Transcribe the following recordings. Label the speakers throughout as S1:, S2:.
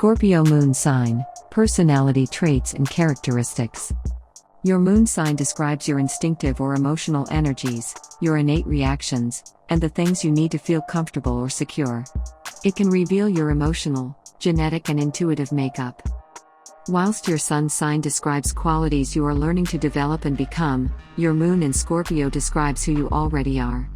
S1: Scorpio moon sign, personality traits and characteristics. Your moon sign describes your instinctive or emotional energies, your innate reactions, and the things you need to feel comfortable or secure. It can reveal your emotional, genetic and intuitive makeup. Whilst your sun sign describes qualities you are learning to develop and become, your moon in Scorpio describes who you already are.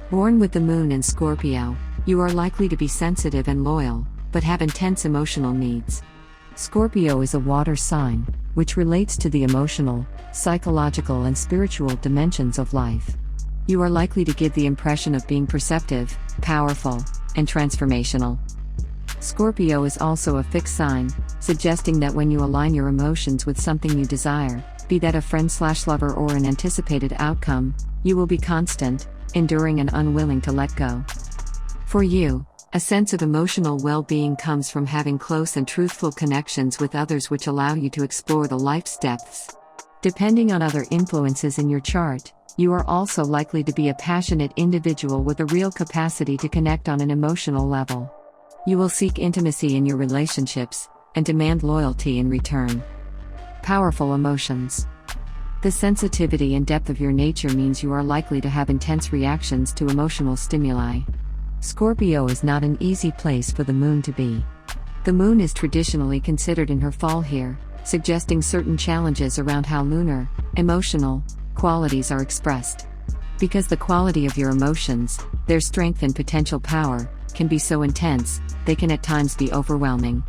S1: Born with the moon in Scorpio, you are likely to be sensitive and loyal, but have intense emotional needs. Scorpio is a water sign, which relates to the emotional, psychological and spiritual dimensions of life. You are likely to give the impression of being perceptive, powerful, and transformational. Scorpio is also a fixed sign, suggesting that when you align your emotions with something you desire, be that a friend/lover or an anticipated outcome, you will be constant, enduring and unwilling to let go. For you, a sense of emotional well-being comes from having close and truthful connections with others which allow you to explore the life's depths. Depending on other influences in your chart, you are also likely to be a passionate individual with a real capacity to connect on an emotional level. You will seek intimacy in your relationships, and demand loyalty in return. Powerful emotions. The sensitivity and depth of your nature means you are likely to have intense reactions to emotional stimuli. Scorpio is not an easy place for the moon to be. The moon is traditionally considered in her fall here, suggesting certain challenges around how lunar, emotional, qualities are expressed. Because the quality of your emotions, their strength and potential power, can be so intense, they can at times be overwhelming.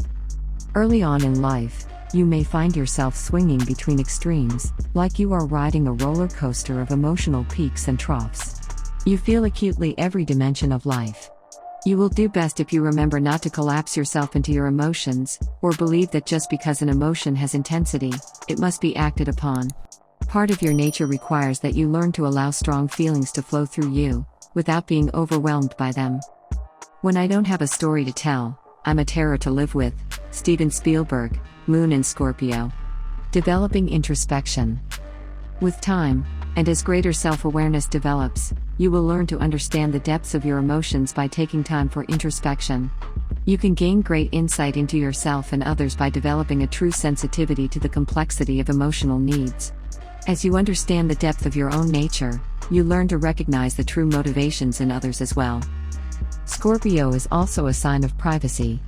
S1: Early on in life, you may find yourself swinging between extremes, like you are riding a roller coaster of emotional peaks and troughs. You feel acutely every dimension of life. You will do best if you remember not to collapse yourself into your emotions, or believe that just because an emotion has intensity, it must be acted upon. Part of your nature requires that you learn to allow strong feelings to flow through you, without being overwhelmed by them. When I don't have a story to tell, I'm a terror to live with. Steven Spielberg, Moon in Scorpio. Developing introspection. With time, and as greater self-awareness develops, you will learn to understand the depths of your emotions by taking time for introspection. You can gain great insight into yourself and others by developing a true sensitivity to the complexity of emotional needs. As you understand the depth of your own nature, you learn to recognize the true motivations in others as well. Scorpio is also a sign of privacy.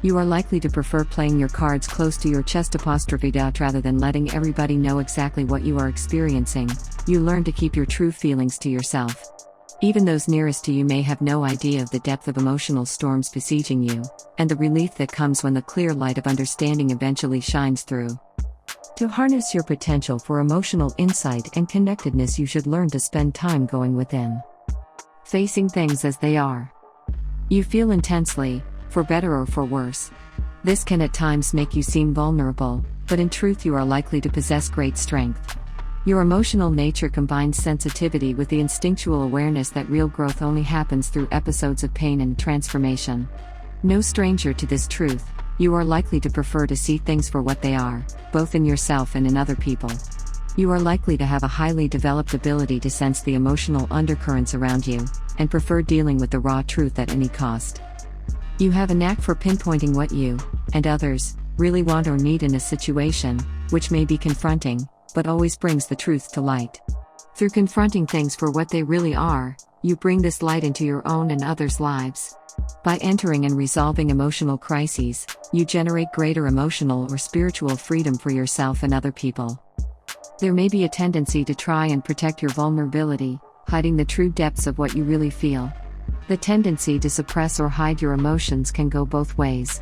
S1: You are likely to prefer playing your cards close to your chest rather than letting everybody know exactly what you are experiencing. You learn to keep your true feelings to yourself. Even those nearest to you may have no idea of the depth of emotional storms besieging you, and the relief that comes when the clear light of understanding eventually shines through. To harness your potential for emotional insight and connectedness, you should learn to spend time going within. Facing things as they are. You feel intensely, for better or for worse. This can at times make you seem vulnerable, but in truth you are likely to possess great strength. Your emotional nature combines sensitivity with the instinctual awareness that real growth only happens through episodes of pain and transformation. No stranger to this truth, you are likely to prefer to see things for what they are, both in yourself and in other people. You are likely to have a highly developed ability to sense the emotional undercurrents around you, and prefer dealing with the raw truth at any cost. You have a knack for pinpointing what you, and others, really want or need in a situation, which may be confronting, but always brings the truth to light. Through confronting things for what they really are, you bring this light into your own and others' lives. By entering and resolving emotional crises, you generate greater emotional or spiritual freedom for yourself and other people. There may be a tendency to try and protect your vulnerability, hiding the true depths of what you really feel. The tendency to suppress or hide your emotions can go both ways.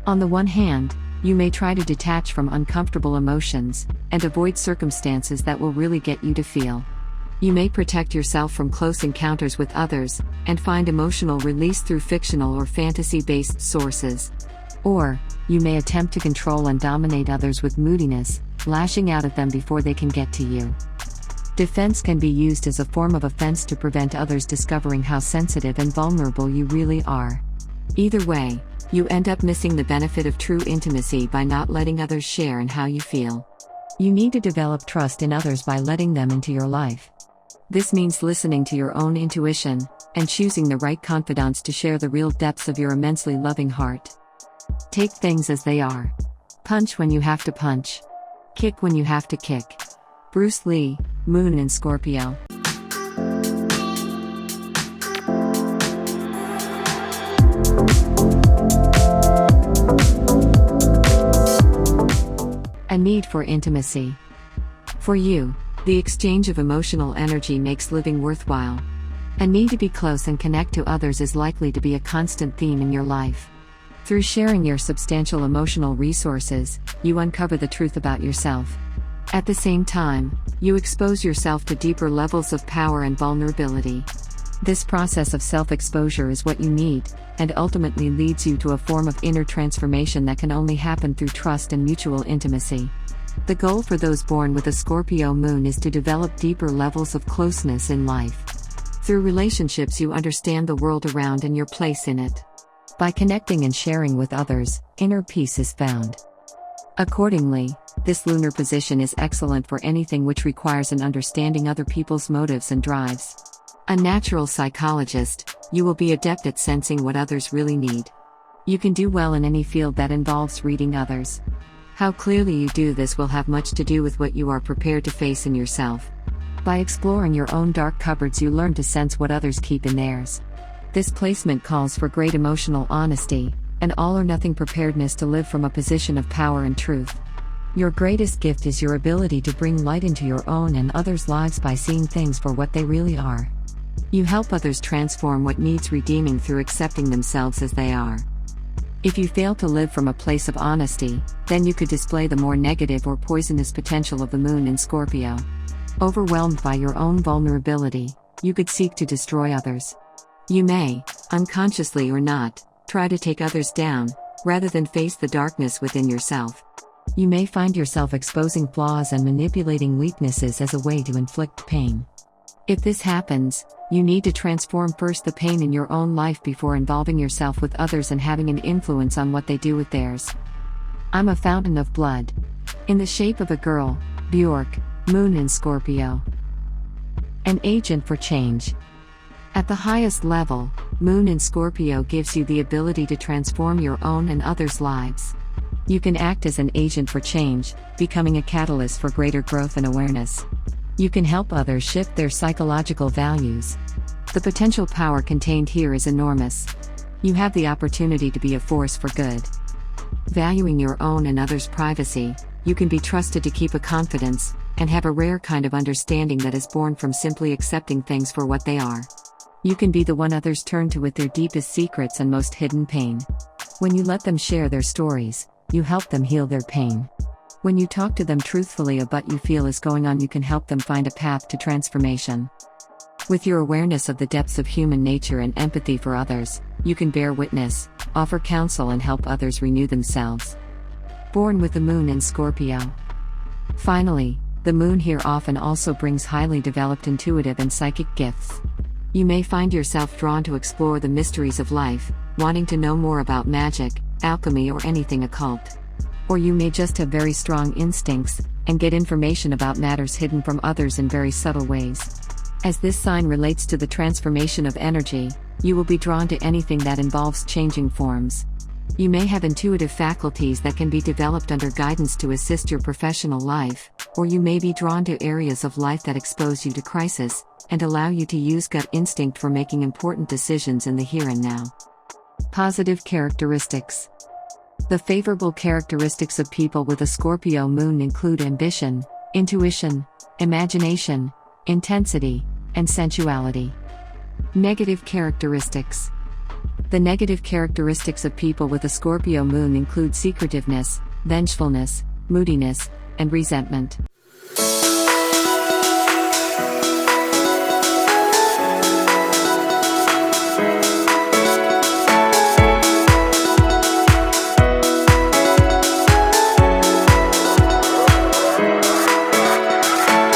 S1: On the one hand, you may try to detach from uncomfortable emotions, and avoid circumstances that will really get you to feel. You may protect yourself from close encounters with others, and find emotional release through fictional or fantasy-based sources. Or, you may attempt to control and dominate others with moodiness, lashing out at them before they can get to you. Defense can be used as a form of offense to prevent others discovering how sensitive and vulnerable you really are. Either way, you end up missing the benefit of true intimacy by not letting others share in how you feel. You need to develop trust in others by letting them into your life. This means listening to your own intuition, and choosing the right confidants to share the real depths of your immensely loving heart. Take things as they are. Punch when you have to punch. Kick when you have to kick. Bruce Lee, Moon in Scorpio. A need for intimacy. For you, the exchange of emotional energy makes living worthwhile. A need to be close and connect to others is likely to be a constant theme in your life. Through sharing your substantial emotional resources, you uncover the truth about yourself. At the same time, you expose yourself to deeper levels of power and vulnerability. This process of self-exposure is what you need, and ultimately leads you to a form of inner transformation that can only happen through trust and mutual intimacy. The goal for those born with a Scorpio moon is to develop deeper levels of closeness in life. Through relationships you understand the world around and your place in it. By connecting and sharing with others, inner peace is found. Accordingly, this lunar position is excellent for anything which requires an understanding other people's motives and drives. A natural psychologist, you will be adept at sensing what others really need. You can do well in any field that involves reading others. How clearly you do this will have much to do with what you are prepared to face in yourself. By exploring your own dark cupboards you learn to sense what others keep in theirs. This placement calls for great emotional honesty, and all-or-nothing preparedness to live from a position of power and truth. Your greatest gift is your ability to bring light into your own and others' lives by seeing things for what they really are. You help others transform what needs redeeming through accepting themselves as they are. If you fail to live from a place of honesty, then you could display the more negative or poisonous potential of the moon in Scorpio. Overwhelmed by your own vulnerability, you could seek to destroy others. You may, unconsciously or not, try to take others down, rather than face the darkness within yourself. You may find yourself exposing flaws and manipulating weaknesses as a way to inflict pain. If this happens, you need to transform first the pain in your own life before involving yourself with others and having an influence on what they do with theirs. I'm a fountain of blood. In the shape of a girl, Bjork, Moon in Scorpio. An agent for change. At the highest level, Moon in Scorpio gives you the ability to transform your own and others' lives. You can act as an agent for change, becoming a catalyst for greater growth and awareness. You can help others shift their psychological values. The potential power contained here is enormous. You have the opportunity to be a force for good. Valuing your own and others' privacy, you can be trusted to keep a confidence, and have a rare kind of understanding that is born from simply accepting things for what they are. You can be the one others turn to with their deepest secrets and most hidden pain. When you let them share their stories, you help them heal their pain. When you talk to them truthfully about what you feel is going on, you can help them find a path to transformation. With your awareness of the depths of human nature and empathy for others, you can bear witness, offer counsel and help others renew themselves. Born with the moon in Scorpio. Finally, the moon here often also brings highly developed intuitive and psychic gifts. You may find yourself drawn to explore the mysteries of life, wanting to know more about magic, alchemy or anything occult. Or you may just have very strong instincts, and get information about matters hidden from others in very subtle ways. As this sign relates to the transformation of energy, you will be drawn to anything that involves changing forms. You may have intuitive faculties that can be developed under guidance to assist your professional life, or you may be drawn to areas of life that expose you to crisis, and allow you to use gut instinct for making important decisions in the here and now. Positive characteristics. The favorable characteristics of people with a Scorpio moon include ambition, intuition, imagination, intensity, and sensuality. Negative characteristics. The negative characteristics of people with a Scorpio moon include secretiveness, vengefulness, moodiness, and resentment.